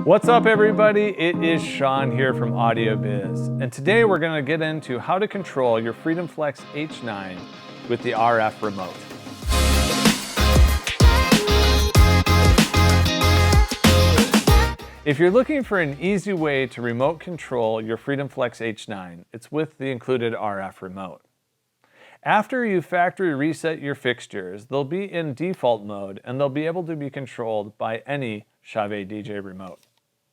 What's up everybody? It is Sean here from AudioBiz, and today we're going to get into how to control your Freedom Flex H9 with the RF remote. If you're looking for an easy way to remote control your Freedom Flex H9, it's with the included RF remote. After you factory reset your fixtures, they'll be in default mode and they'll be able to be controlled by any CHAUVET DJ remote.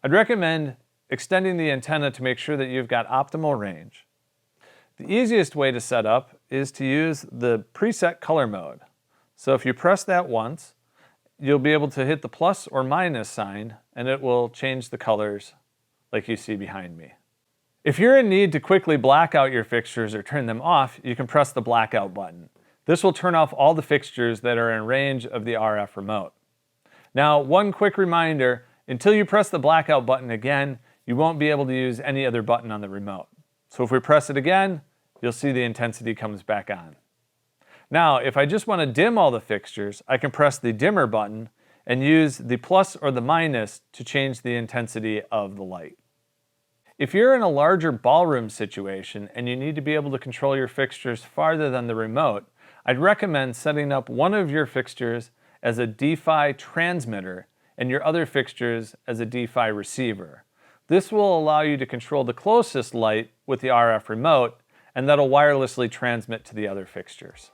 I'd recommend extending the antenna to make sure that you've got optimal range. The easiest way to set up is to use the preset color mode. So if you press that once, you'll be able to hit the plus or minus sign and it will change the colors like you see behind me. If you're in need to quickly black out your fixtures or turn them off, you can press the blackout button. This will turn off all the fixtures that are in range of the RF remote. Now, one quick reminder, until you press the blackout button again, you won't be able to use any other button on the remote. So if we press it again, you'll see the intensity comes back on. Now, if I just want to dim all the fixtures, I can press the dimmer button and use the plus or the minus to change the intensity of the light. If you're in a larger ballroom situation and you need to be able to control your fixtures farther than the remote, I'd recommend setting up one of your fixtures as a DFi transmitter and your other fixtures as a DFi receiver. This will allow you to control the closest light with the RF remote, and that'll wirelessly transmit to the other fixtures.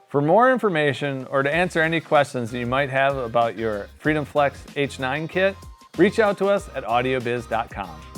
For more information or to answer any questions that you might have about your Freedom Flex H9 kit, reach out to us at audiobiz.com.